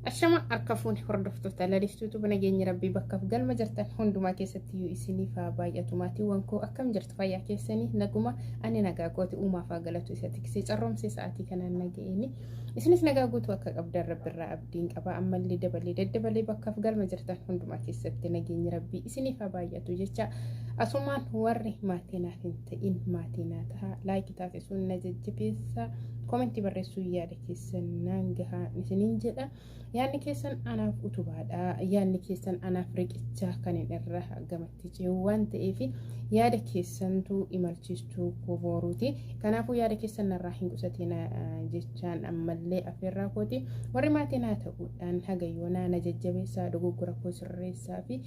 Ashama harkafuun hordoftoota lalistuutu nageenya rabbii bakkaaf galma jirtan hundumaa keessatti yoo isiniif haa baay'atu maatiiwwan koo akkam jirtu fayyaa keessanii naguma ani nagaa gooti uumaaf haa galatu isa tiksee carroomsee sa'aatii kanaan naga'eeni isinis nagaa guutuu akka qabdan rabbirraa abdiin qaba ammallee daddabalee bakkaaf galma jirtan hundumaa keessatti nageenya rabbii isiniif haa baay'atu jecha asumaan warri maatiinaaf hin ta'in maatiinaa ta'a laayikii taasisuun na jajjabeessa komentii barreessuu yaada keessan naan gahaa isiniin jedha. Yaadni keessan anaaf utubaadha. Yaadni keessan anaaf riqichaa kan hin irra gamatti ce'u waan ta'eef yaada keessantu imalchiistuu kobooruuti. Kanaafuu yaada keessan narraa hin qusatiin jechaan ammallee afeerraa kooti. Warri maatiin ta'uudhaan hagayyoonaa na jajjabeessaa dogoggora koo sirreessaa fi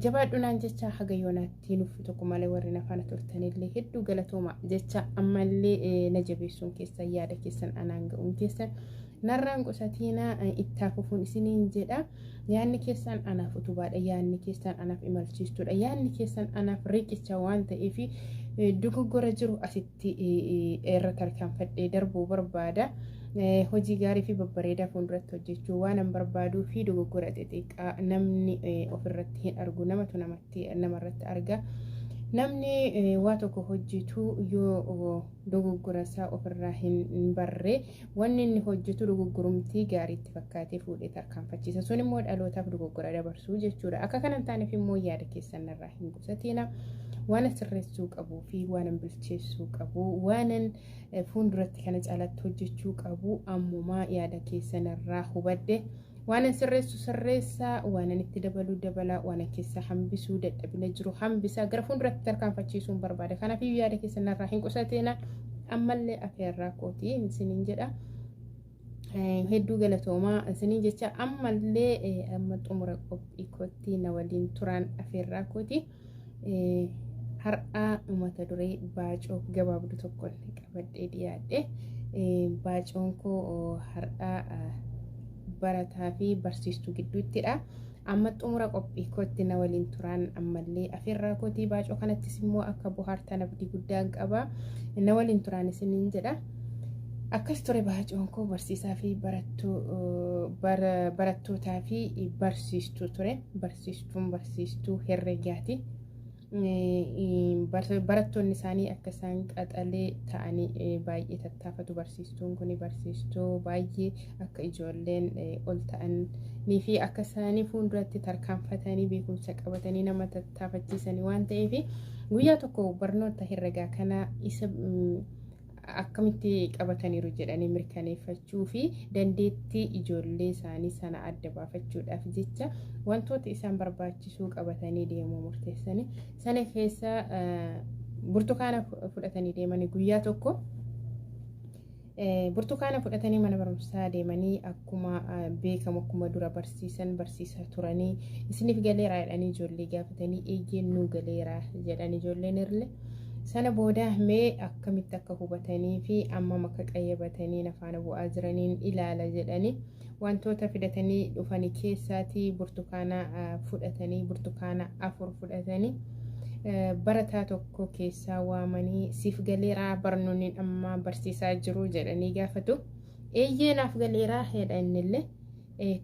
jabaadhunaan jecha hagayyoonatti nuuf tokko malee warri nafana turtanillee hedduu galatooma jecha ammallee na jabeessuun keessan yaada keessan anaan ga'uun keessan narraan qusatiina ittaafufuun isiniin jedha. Yaadni keessan anaaf utubaadha. Yaadni keessan anaaf imalchiistuudha. Yaadni keessan anaaf riqicha waan ta'eef dogoggora jiru asitti irra tarkaanfadhee darbuu barbaada. Hojii gaarii fi babbareedaa fuulduratti hojjechuu waan an barbaaduu fi dogoggora xixiqqaa namni ofirratti hin argu namarratti arga. Namni waa tokko hojjetu yoo dogoggora isaa ofirraa hin barre wanni inni hojjetu dogoggorumtii gaariitti fakkaatee fuudhee tarkaanfachiisa. Sun immoo dhalootaaf dogoggora dabarsuu jechuudha. Akka kanan taaneef immoo yaada keessan irraa hin qusatiina. Waan sirreessuu qabuu fi waan bilcheessuu qabu waan fuulduratti kana caalatti hojjechuu qabu ammumaa yaada keessan irraa hubadde. Waan sirreessu sirreessaa waan itti dabaluu dabalaa waan keessa hambisuu dadhabina jiru hambisaa gara fuulduratti tarkaanfachiisuun barbaada. Kanaaf yaada keessan irraa hin qusatiina ammallee afeerraa kooti isiniin jedha. Hedduu galatoomaa isiniin jecha ammallee amma xumura qophii kootti na waliin turan afeerraa kooti. Har'aa mata duree baacoo gabaabduu tokko qabadhee dhiyaadhe. Baacoon koo har'aa barataa fi barsiistuu gidduuttidha. Amma xumura qophii kootti na waliin turan ammallee afeerraa kooti. Baacoo kanattis immoo akka bohaartan abdii guddaa qaba. Na waliin turan isiniin jedha. Akkas ture baacoon koo barsiisaa fi barattootaa fi barsiistuu ture. Barsiistuu herregaati. Barattoonni isaanii akka isaan qaxalee ta'anii baay'ee tattaafatu. Barsiistuun kun barsiistuu baay'ee akka ijoolleen ol ta'anii fi akka isaanii fuulduratti tarkaanfatanii beekumsa qabatanii nama tattaafachiisanii waan ta'eef guyyaa tokko barnoota herregaa kana isa akkamitti qabataniiru jedhanii mirkaneeffachuu fi dandeettii ijoollee isaanii sana adda baafachuudhaaf jecha wantoota isaan barbaachisuu qabatanii deemuu murteessanii sana keessa burtukaana fudhatanii deemanii guyyaa tokko burtukaana fudhatanii mana barumsaa deemanii akkuma beekamu akkuma dura barsiisaa turanii isiniif galeeraa jedhanii ijoollee gaafatanii eeyyeen nuu galeeraa jedhanii ijoolleen irle sana booda mee akkamitti akka hubatanii fi amma akka qayyabatanii nafaana bu'aa jiraniin ilaala jedhanii wantoota fidatanii dhufanii keessaatii burtukaana fudhatanii burtukaana 4 fudhatanii barataa tokko keessaa waamanii siif galeeraa barnoonni amma barsiisaa jiru jedhanii gaafatu. Eeyyee naaf galeeraa jedhanillee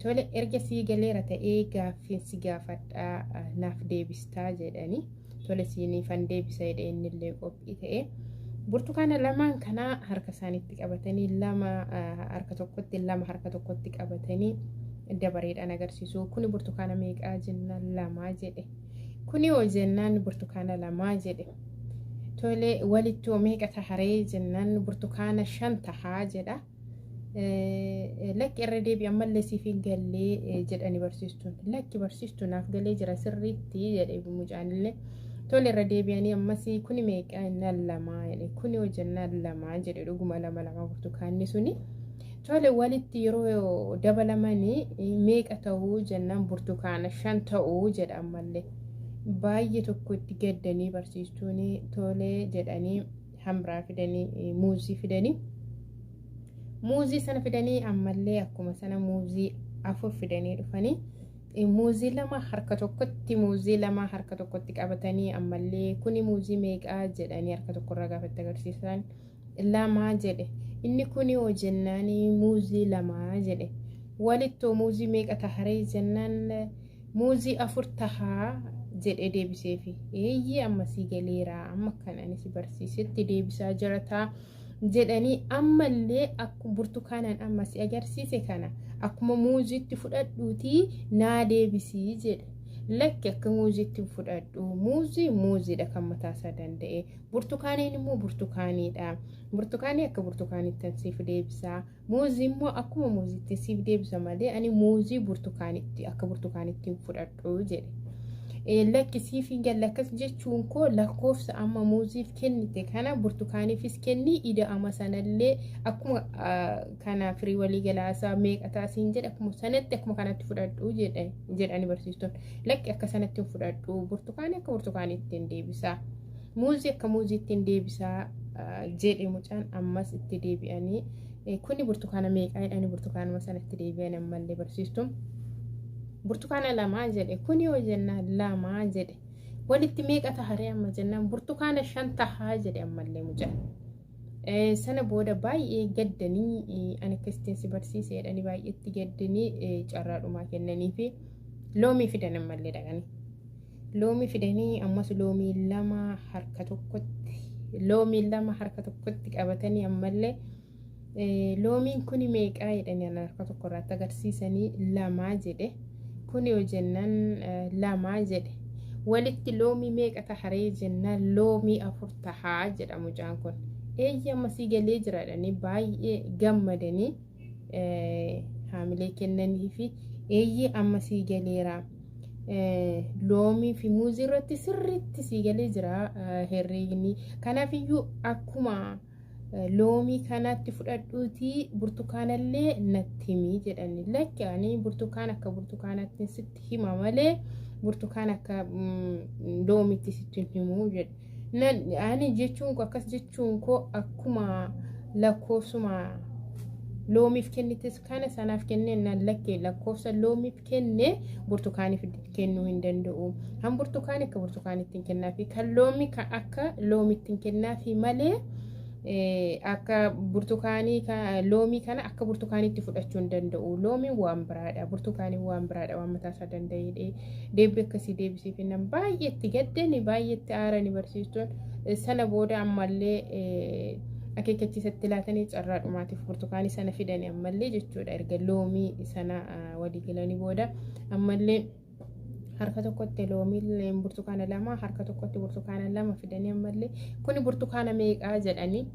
tole erga sii galeera ta'ee gaaffiinsi gaafadhaa naaf deebistaa jedhanii. Tole siiniifan deebisa jedheenillee qophii ta'e burtukaana lamaan kana harka isaaniitti qabatanii lama harka tokkotti qabatanii dabareedhaan agarsiisu. Kuni burtukaana meeqaa jennaan lamaa jedhe. Kuni hoo jennaan burtukaana lamaa jedhe. Tole walitti meeqa taharee jennaan burtukaana 5 tahaa jedha. Lakki irra deebi ammallee siif hin gallee jedhani barsiistuun. Lakki barsiistuun naaf galee jira sirriitti jedhe mucaanillee. Tole irra deebi'anii ammas kuni meeqa jennaan lamaa jedhe. Kuni hoo jennaan lamaa jedhe dhuguma lama burtukaanni suni. Tole walitti yeroo dabalamanii meeqa ta'uu jennaan burtukaana 5 ta'uu jedha ammallee. Baay'ee tokkotti gaddanii barsiistuun tole jedhanii hamraa fidanii muuzii fidanii. Muuzii sana fidanii ammallee akkuma sana muuzii 4 fidanii dhufanii. Muuzii lama harka tokkotti qabatanii ammallee kuni muuzii meeqaa jedhanii harka tokkorraa gaafatti agarsiisan lama jedhe. Inni kuni hoo jennaan muuzii lama jedhe. walittoo muuzii meeqa taharee jennaan muuzii 4 tahaa jedhee deebiseefi eeyyee ammasii galeera amma kan ani si barsiisetti deebisaa jirataa jedhanii ammallee akkuma burtukaanaan amma si agarsiise kana akkuma muuziitti fudhadhuutii naa deebisii jedhe. Lakki akka muuziitti fudhadhu muuziidha kan mataasaa danda'e burtukaaniin immoo burtukaaniidha. Burtukaanii akka burtukaanitti siif deebisaa muuzii immoo akkuma muuziitti siif deebisa malee ani muuzii burtukaanitti akka burtukaanitti fudhadhu jedhe. Lakki siif hin galle akkas jechuun koo lakkoofsa amma muuziif kennite kana burtukaaniifis kenni ida'ama sanallee akkuma kana firii walii galaasaa meeqa taasiin jedhe akkuma sanatti akkuma kanatti fudhadhu jedhani barsiistonni. Lakki akka sanatti fudhadhu burtukaanii akka burtukaanitti deebisaa muuzii akka muuziitti deebisaa jedhe mucaan ammas itti deebi'anii kuni burtukaana meeqaa jedhani burtukaanuma sanatti deebi'an ammallee barsiistonni. Burtukaana 2 jedhe kuni yoo jennaan 2 jedhe walitti meeqa taharee amma jennaan burtukaana 5 tahaa jedhe ammallee mucaan. Sana booda baay'ee gaddanii ani akkasitti si barsiise jedhanii baay'eetti gaddanii carraadhumaa kennanii fi loomii fidan ammallee dhaqanii. Loomii fidanii ammas loomii 2 harka tokkotti qabatanii ammallee loomiin kuni meeqaa jedhanii harka tokko irratti agarsiisanii 2 jedhe. Kuni yoo jennaan 2 jedhe walitti loomii meeqa taharee jennaan loomii 4 tahaa jedha mucaan kun. Eeyyee ammasii galee jiraadhanii baay'ee gammadanii haamilee kennanii fi eeyyee ammasii galeera loomii fi muuzii irratti sirriitti sii galee jira herreegni. Kanaafiyyuu akkuma loomii kanatti fudhadhuutii burtukaanallee natti himi jedhani. Lakki ani burtukaan akka burtukaanatti sitti hima malee burtukaan akka loomiitti sitti himu jedhe. Ani jechuun ko akkas jechuun ko akkuma lakkoofsuma loomiif kennites kana sanaaf kenneen lakkee lakkoofsa loomiif kenne burtukaaniif kennuu hin danda'u. Han burtukaan akka burtukaanitti kennaafi kan loomii akka loomiitti kennaafi malee akka burtukaanii loomii kana akka burtukaanitti fudhachuu hin danda'u. Loomiin waan biraadha burtukaaniin waan biraadha waan mataasaa danda'ee deebii akkasii deebisiif nan baay'eetti gaddanii baay'eetti aaranii barsiistonni. Sana booda ammallee akeekkachiisatti laatanii carraa dhumaatiif burtukaanii sana fidanii ammallee jechuudha. Erga loomii sana walii galanii booda ammallee harka tokkotti loomii burtukaana 2 harka tokkotti burtukaana 2 fidanii ammallee kuni burtukaana meeqaa jedhanii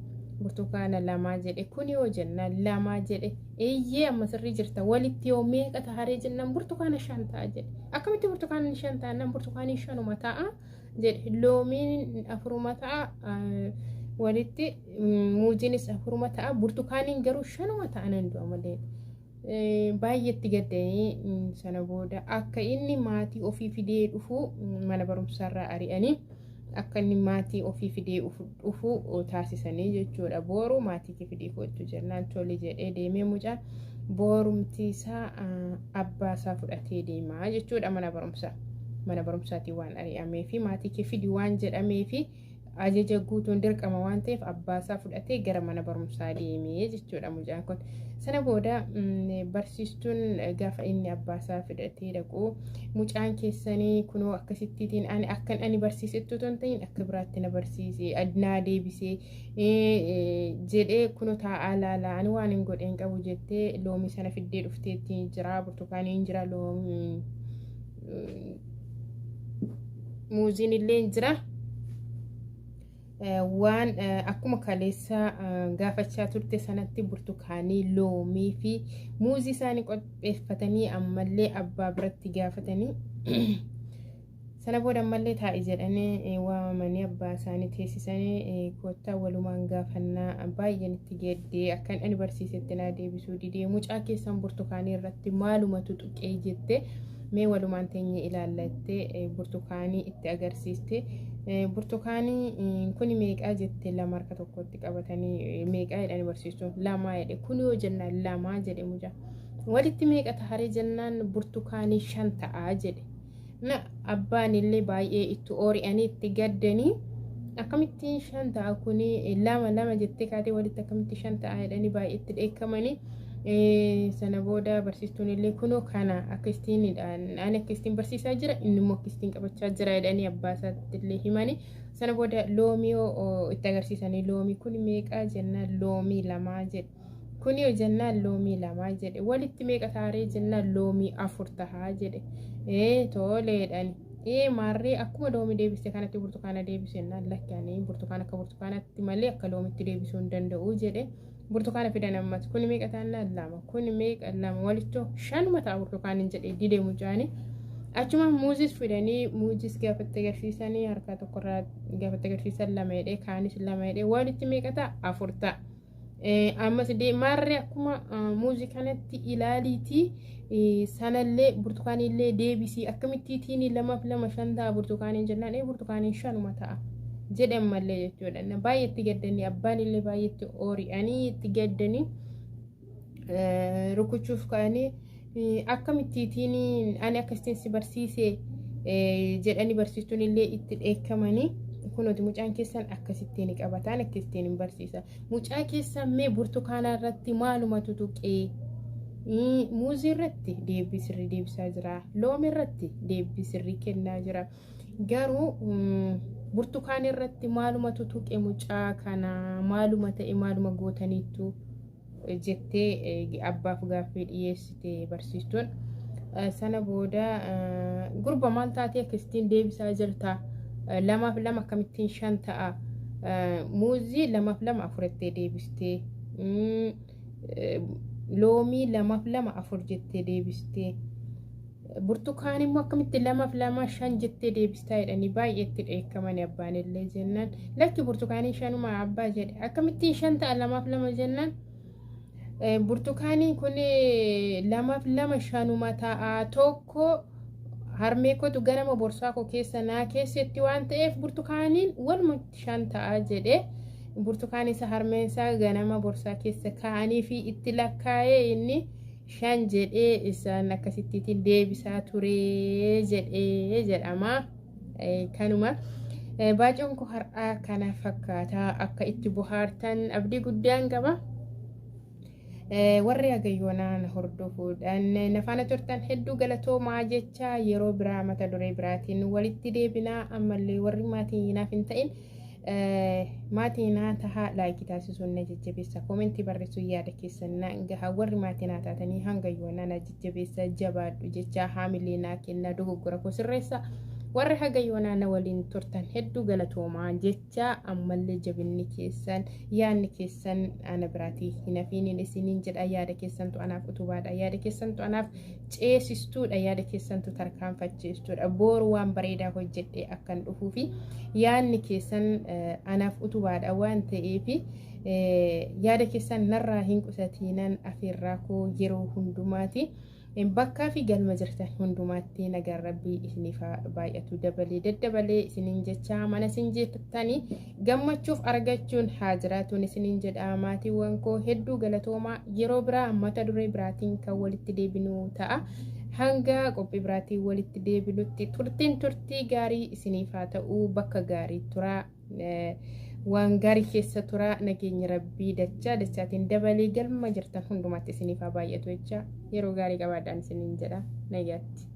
burtukaana 2 jedhe. Kuni yoo jennaan 2 jedhe eeyyee amma sirrii jirta walitti yoo meeqa taharee jennaan burtukaana 5 ta'a jedhe. Akkamitti burtukaana 5 ta'a burtukaanii 5 ta'a jedhe loomiin 4 ta'a walitti muuziinis 4 ta'a burtukaaniin garuu 5 ta'an du'a malee. Baay'eetti gaddanii sana booda akka inni maatii ofii fidee dhufu mana barumsaarraa ari'anii akka inni maatii ofii fidee dhufu taasisanii jechuudha. Boru maatii kee fidee kootu jennaan tole jedhee deemee mucaan borumti isaa abbaasaa fudhatee deemaa jechuudha mana barumsaatii waan ari'amee fi maatii kee fidii waan jedhamee fi ajaja guutuun dirqama waan ta'eef abbaasaa fudhatee gara mana barumsaa deemee jechuudha mucaan kun. Sana booda barsiistuun gaafa inni abbaasaa fudhatee dhaqu mucaan keessanii kunoo akkasittiin ani barsiisettu ton ta'in akka biraatti na barsiise adnaa deebisee jedhee kunoo taa'aa laalaa ani waan hin godheen qabu jettee loomii sana fiddee dhufteetti jira burtukaaniin jira loomii muuziin illee jira. Waan akkuma kaleessa gaafachaa turte sanatti burtukaanii loomii fi muuzii isaanii qopheeffatanii ammallee abbaa biratti gaafatanii sana booda ammallee taa'e jedhanii waamamanii abbaa isaanii teessisanii koottaa walumaan gaafannaa baay'een itti geeddee akkan ani barsiisetti naa deebisuu didee mucaa keessan burtukaanii irratti maalumatu tuqee jette mee walumaan teenye ilaallattee burtukaanii itti agarsiiste. Burtukaanii kuni meeqaa jette 2 harka tokkotti qabatanii meeqaa jedhanii barsiistuun 2 jedhe. Kuni yoo jennaan 2 jedhe mucaa walitti meeqa taharee jennaan burtukaanii 5 ta'a jedhe. Na abbaan illee baay'ee itti oori'anii itti gaddanii akkamitti 5 ta'a kuni 2 jettee kaatee walitti akkamitti 5 ta'a jedhanii baay'eetti dheekkamanii sana booda barsiistuun illee kunoo kana akka istiinidhaan ani akka istiin barsiisaa jira inni immoo akka istiin qabachaa jira jedhanii abbaa isaatti illee himani. Sana booda loomii itti agarsiisanii loomii kun meeqaa jennaan loomii 2 jedhe. Kun yoo jennaan loomii 2 jedhe. Walitti meeqa taaree jennaan loomii 4 tahaa jedhe. Toleedhaan. Maarree akkuma loomii deebiste kanatti burtukaana deebise naan lakkaanii burtukaana akka burtukaanatti malee akka loomitti deebisuu hin danda'u jedhe. Burtukaana fidan ammas kun meeqa taannaan 2 kun meeqa 2 walittoo 5 ta'a burtukaaniin jedhe didee mucaanii. Achuma muuzis fidanii muuzis gaafatti agarsiisanii harka tokkorraa gaafatti agarsiisan 2 jedhee kaanis 2 jedhee walitti meeqa ta'a 4 ta'a. Ammas maarree akkuma muuzii kanatti ilaaliitii sanallee burtukaanillee deebisii akkamittiin 2 fi 2 5 ta'a burtukaaniin jennaan burtukaaniin 5 ta'a jedhan mallee jechuudha. Baay'eetti gaddanii abbaan illee baay'eetti oori'anii itti gaddanii rukuchuuf ka'anii akkamittiin ani akkasitti si barsiise jedhanii barsiistuun illee itti dheekkamanii. Kunooti mucaan keessan akkasittiin qabataan akkasittiin hin barsiisa. Mucaa keessan mee burtukaana irratti maalumatu tuqee muuzii irratti deebii sirrii deebisaa jira. Loomii irratti deebii sirrii kennaa jira. Garuu burtukaana irratti maalumatu tuqee mucaa kana maaluma ta'e maaluma gootaniitu jettee abbaaf gaaffii dhiyeessite barsiistuun. Sana booda gurba maal taatee akkasittiin deebisaa jirta. 2 fi 2 akkamittiin 5 ta'a. Muuzii 2 fi 2 4 deebistee. Loomii 2 fi 2 4 jettee deebistee. Burtukaan immoo akkamitti 2 fi 2 5 jettee deebistaa jedhanii baay'eetti dheekkamanii abbaan illee jennaan. Lakki burtukaanii 5 abbaa jedhe akkamittiin 5 ta'a 2 fi 2 jennaan. Burtukaanii kun 2 fi 2 5 ta'a tokko. Harmee kootu ganama borsaa koo keessa naa keessatti waan ta'eef burtukaaniin walumatti 5 ta'a jedhe. Burtukaan isa harmeen isaa ganama borsaa keessa kaa'anii fi itti lakkaa'ee inni 5 jedhee isaan akkasittiin deebisaa ture jedhee jedhama. Kanuma baacoon koo har'aa kana fakkaata akka itti bohaartan abdii guddaan qaba. Warri hagayyoonaan hordofuudhaan nafaana turtan hedduu galatoomaa jecha yeroo biraa mata duree biraatiin walitti deebinaa. Ammallee warri maatii naaf hin ta'in maatii naa tahaa laayikii taasisuun na jajjabeessa. Koomentii barreessuun yaada keessan na gahaa. Warri maatii naa taatanii hangayyoonaa na jajjabeessa jabaadhu jecha haamilee naa kenna dogoggora koo sirreessa. Warri hagayyoonaa na waliin turtan hedduu galatoomaa jecha ammallee jabinni keessan yaadni keessan ana biraatii hin hafiin isiniin jedha. Yaada keessantu anaaf utubaadha. Yaada keessantu anaaf ceesistuudha. Yaada keessantu tarkaanfachiistuudha. Boru waan bareedaa hojjedhee akkan dhufuufi yaadni keessan anaaf utubaadha waan ta'eef yaada keessan narraa hin qusatiinan afeerraa koo yeroo hundumaati. Bakkaa fi galma jirtan hundumaatti nagaan rabbii isiniif baay'atu dabalee daddabalee isiniin jecha mana isin jettanii gammachuuf argachuun haa jiraatuun isiniin jedha. Maatiiwwan koo hedduu galatoomaa. Yeroo biraa mata duree biraatiin kan walitti deebinu ta'a. Hanga qophii biraatiin walitti deebinutti turtii gaarii isiniif haa ta'u. Bakka gaarii turaa. Waan gaarii keessa turaa. Nageenya rabbii dachaatiin dabalee galma jirtan hundumaatti isiniif haa baay'atu jecha yeroo gaarii qabaadhaan isiniin jedha. Nagaatti.